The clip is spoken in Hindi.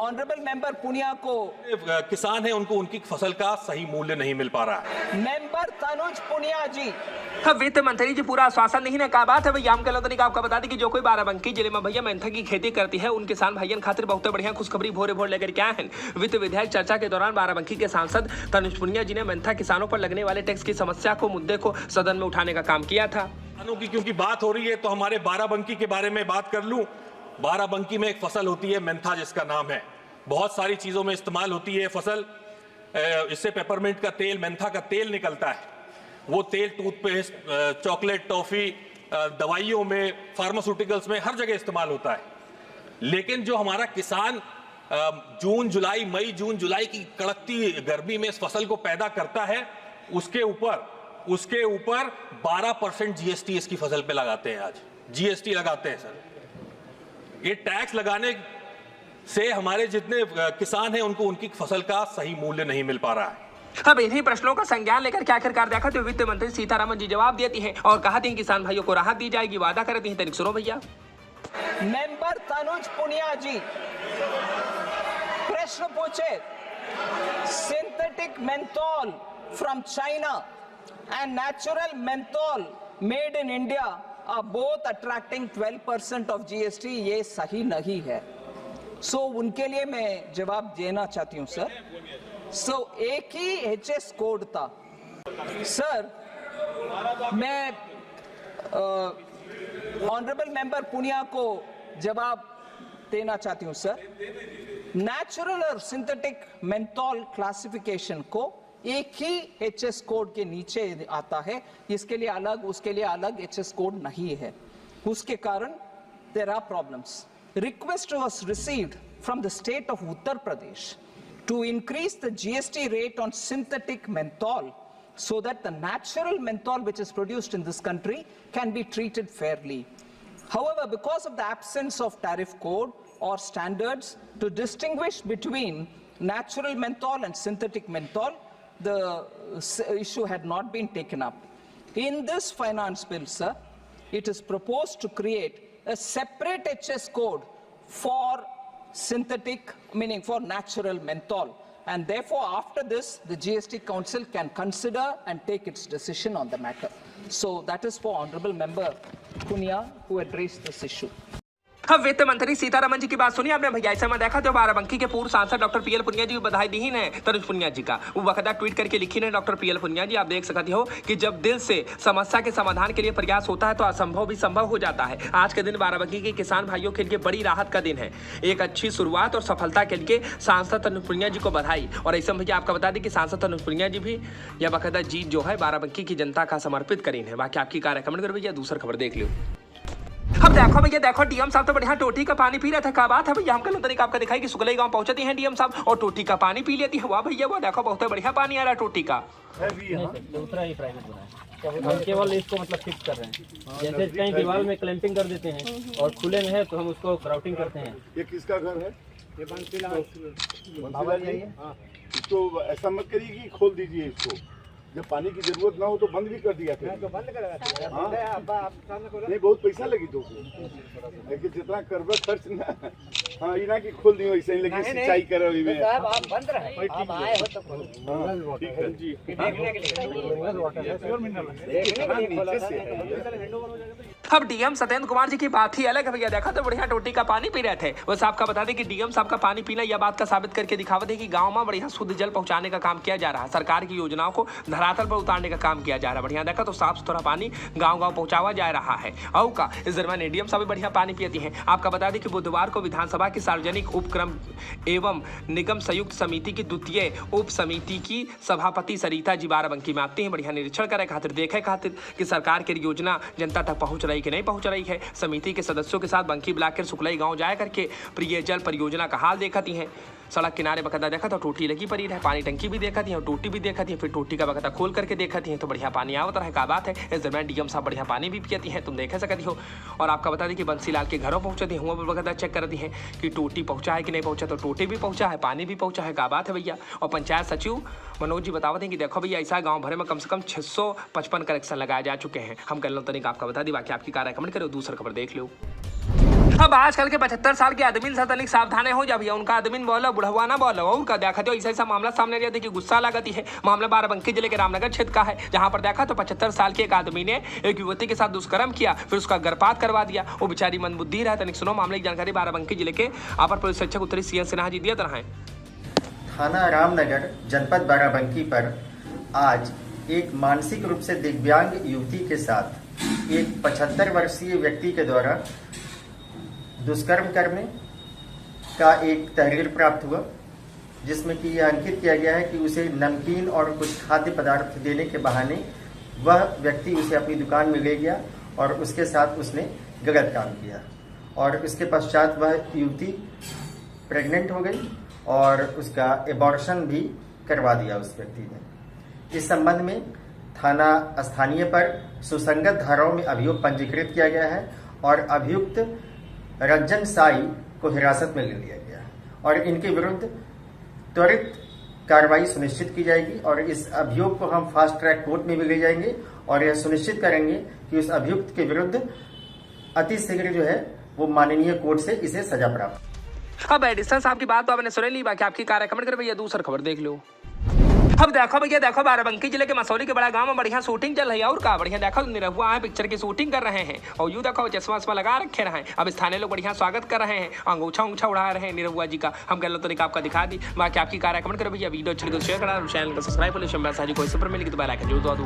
ऑनरेबल मेंबर पुनिया को किसान है उनको उनकी फसल का सही मूल्य नहीं मिल पा रहा है। मेंबर तनुज पुनिया जी। वित्त मंत्री जी पूरा आश्वासन नहीं ना का बात है भैया। हम कहते नहीं आपका बता दें कि जो कोई बाराबंकी जिले में भैया मेंथा की खेती करती है उन किसान भाइयों खातिर बहुत बढ़िया खुशखबरी भोरे भोर लेकर क्या है। वित्त विधेयक चर्चा के दौरान बाराबंकी के सांसद तनुज पुनिया जी ने मेंथा किसानों पर लगने वाले टैक्स की समस्या को मुद्दे को सदन में उठाने का काम किया था। किसानों की क्योंकि बात हो रही है तो हमारे बाराबंकी के बारे में बात कर लूं। बाराबंकी में एक फसल होती है मेंथा, जिसका नाम है, बहुत सारी चीजों में इस्तेमाल होती है फसल। इससे पेपरमिंट का तेल, मेंथा का तेल निकलता है। वो तेल टूथपेस्ट, चॉकलेट, टॉफी, दवाइयों में, फार्मास्यूटिकल्स में, हर जगह इस्तेमाल होता है। लेकिन जो हमारा किसान जून जुलाई की कड़कती गर्मी में इस फसल को पैदा करता है, उसके ऊपर 12% जीएसटी इसकी फसल पे लगाते हैं। आज जीएसटी लगाते हैं सर। ये टैक्स लगाने से हमारे जितने किसान हैं उनको उनकी फसल का सही मूल्य नहीं मिल पा रहा है। अब इन्हीं प्रश्नों का संज्ञान लेकर क्या आखिरकार देखा तो वित्त मंत्री सीतारमण जी जवाब देती हैं और कहा थी किसान भाइयों को राहत दी जाएगी, वादा करती हैं। तनिक सुनो भैया। मेंबर तनुज पुनिया जी प्रश्न पूछे। Synthetic menthol from China and natural menthol made in India are both attracting 12% of GST. ये सही नहीं है। सो उनके लिए मैं जवाब देना चाहती हूं सर। एक ही एचएस कोड था सर। मैं ऑनरेबल मेंबर पुनिया को जवाब देना चाहती हूं सर। नेचुरल और सिंथेटिक मेंथोल क्लासिफिकेशन को एक ही एचएस कोड के नीचे आता है। इसके लिए अलग, उसके लिए अलग एचएस कोड नहीं है। उसके कारण there are problems. Request was received from the state of Uttar Pradesh to increase the GST rate on synthetic menthol so that the natural menthol which is produced in this country can be treated fairly. However, because of the absence of tariff code or standards to distinguish between natural menthol and synthetic menthol, the issue had not been taken up. In this finance bill, sir, it is proposed to create a separate HS code for synthetic, meaning for natural menthol, and therefore after this the GST Council can consider and take its decision on the matter. So that is for Honorable Member Punia who had raised this issue. अब वित्त मंत्री सीतारमण जी की बात सुनिए आपने भैया। ऐसा में देखा तो बाराबंकी के पूर्व सांसद डॉक्टर पीएल पुनिया जी बधाई दी ही ने तनुज पुनिया जी का। वो बकायदा ट्वीट करके लिखी ने डॉक्टर पीएल पुनिया जी, आप देख सकते हो कि जब दिल से समस्या के समाधान के लिए प्रयास होता है तो असंभव भी संभव हो जाता है। आज के दिन बाराबंकी के किसान भाइयों के लिए बड़ी राहत का दिन है। एक अच्छी शुरुआत और सफलता के लिए सांसद तनुज पुनिया जी को बधाई। और ऐसा भैया आपका बता दें कि सांसद तनुज पुनिया जी भी यह बकायदा जीत जो है बाराबंकी की जनता का समर्पित करीन है। बाकी आपकी कार्य कमेंट करो भैया। दूसरा खबर देख लो। अब देखो भैया, देखो डीएम साहब तो बढ़िया टोटी का पानी पी रहे थे। क्या बात है भैया। हम कल तरीका आपका दिखाई कि सुगलई गांव पहुंचती हैं डीएम साहब और टोटी का पानी पी लेती है। वाह भैया वो देखो बहुत बढ़िया पानी आ रहा है टोटी का। दूसरा ही प्राइवेट बना है, हम केवल इसको मतलब फिक्स कर रहे हैं। जैसे कहीं दीवार में क्लैंपिंग कर देते हैं और खुले में है तो हम उसको ग्राउटिंग करते हैं। ये किसका घर है? ये बंसीलाल जी। इसको ऐसा मत करिए कि खोल दीजिए इसको। जब पानी की जरूरत ना हो तो बंद भी कर दिया करिए। तो बंद कर। हाँ नहीं, बहुत पैसा लगी तो लेकिन जितना करबे खर्च ना। हाँ ये ना कि खोल दियो ऐसे ही लगी सिंचाई कर रही में। साहब आप बंद रहे, आप आए हो तो खोलो। ठीक है जी। अब डीएम सत्येंद्र कुमार जी की बात ही अलग है भैया। देखा तो बढ़िया टोटी का पानी पी रहे थे। वो साहब का बता दें कि डीएम साहब का पानी पीना यह बात का साबित करके दिखावत है कि गांव में बढ़िया शुद्ध जल पहुंचाने का काम किया जा रहा है। सरकार की योजनाओं को धरातल पर उतारने का काम किया जा रहा है। बढ़िया देखा तो साफ सुथरा पानी गाँव गाँव पहुंचावा जा रहा है। और का इस दरमियान डीएम साहब भी बढ़िया पानी पीती है। आपका बता दें कि बुधवार को विधानसभा की सार्वजनिक उपक्रम एवं निगम संयुक्त समिति की द्वितीय उप समिति की सभापति सरिता जी बाराबंकी में आती हैं। बढ़िया निरीक्षण करे खातिर, देखे खातिर कि सरकार की योजना जनता तक पहुंच रही कि नहीं पहुंच रही है। समिति के सदस्यों के साथ बंकी ब्लॉक के सुकलई गांव जाया करके पेयजल परियोजना का हाल देखती हैं। सड़क किनारे बकायदा देखा तो टोटी लगी पड़ी है, पानी टंकी भी देखा थी और टोटी भी देखा थी। फिर टोटी का बकायदा खोल करके देखा थी तो बढ़िया पानी आवत रहा है। क्या बात है। इस दरमियान डीएम साहब बढ़िया पानी भी पियती हैं, तुम देख सकती हो। और आपका बता दें कि बंसीलाल के घरों पहुंचती हुआ भी बकायदा चेक करती हैं कि टोटी पहुंचा है कि नहीं पहुंचा। तो टोटी भी पहुंचा है, पानी भी पहुंचा है। क्या बात है भैया। और पंचायत सचिव मनोज जी बतावत हैं कि देखो भैया ऐसा गाँव भरे में कम से कम 655 कनेक्शन लगाए जा चुके हैं। हम कर लो तरीका आपका बता दी। बाकी आपकी कार्य कमेंट करो। दूसरा खबर देख लो। अब आजकल के 75 साल के आदमी से तनिक सावधाने हो जा भैया, उनका आदमी बोलो बुढ़वा ना बोलो, उनका देखा तो ऐसा मामला सामने आया कि गुस्सा लगती है। मामला बाराबंकी जिले के रामनगर क्षेत्र का है, जहां पर देखा तो 75 साल के एक आदमी ने एक युवती के साथ दुष्कर्म किया, फिर उसका गर्भपात करवा दिया। वो बेचारी मंदबुद्धि रहा। तनिक सुनो मामले की जानकारी बाराबंकी जिले के अपर पुलिस अधीक्षक उत्तरी सीएन सिन्हा जी दिया तरह। थाना रामनगर जनपद बाराबंकी पर आज एक मानसिक रूप से दिव्यांग युवती के साथ एक 75 वर्षीय व्यक्ति के द्वारा दुष्कर्म करने का एक तहरीर प्राप्त हुआ, जिसमें कि यह अंकित किया गया है कि उसे नमकीन और कुछ खाद्य पदार्थ देने के बहाने वह व्यक्ति उसे अपनी दुकान में ले गया और उसके साथ उसने गलत काम किया और उसके पश्चात वह युवती प्रेग्नेंट हो गई और उसका एबॉर्शन भी करवा दिया उस व्यक्ति ने। इस संबंध में थाना स्थानीय पर सुसंगत धाराओं में अभियोग पंजीकृत किया गया है और अभियुक्त रंजन साई को हिरासत में ले लिया गया और इनके विरुद्ध त्वरित कार्रवाई सुनिश्चित की जाएगी और इस अभियोग को हम फास्ट ट्रैक कोर्ट में भी ले जाएंगे और यह सुनिश्चित करेंगे कि उस अभियुक्त के विरुद्ध अतिशीघ्र जो है वो माननीय कोर्ट से इसे सजा प्राप्त। अब एडिशन साहब की बात तो आपने सुन ली, बाकी आपकी कार्य कमेंट कर भैया दूसरा खबर देख लो। अब देखो भैया देखो बाराबंकी जिले के मसौली के बड़ा गांव में बढ़िया शूटिंग चल रही है और का बढ़िया देखो निरहुआ है पिक्चर की शूटिंग कर रहे हैं और यूं देखो चश्मा वश्मा लगा रखे रहे। अब स्थानीय लोग बढ़िया स्वागत कर रहे हैं, अंगूठा उंगूठा उड़ा रहे हैं निरहुआ जी का। हम कह तो आपका दिखा दी। बाकी आपकी कार्य कमेंट करो भैया, वीडियो अच्छी लगी तो शेयर करा, चैनल को सब्सक्राइब कर लो। कोई सुपर मिलेगी तो बेल आइकन जरूर दबा दो।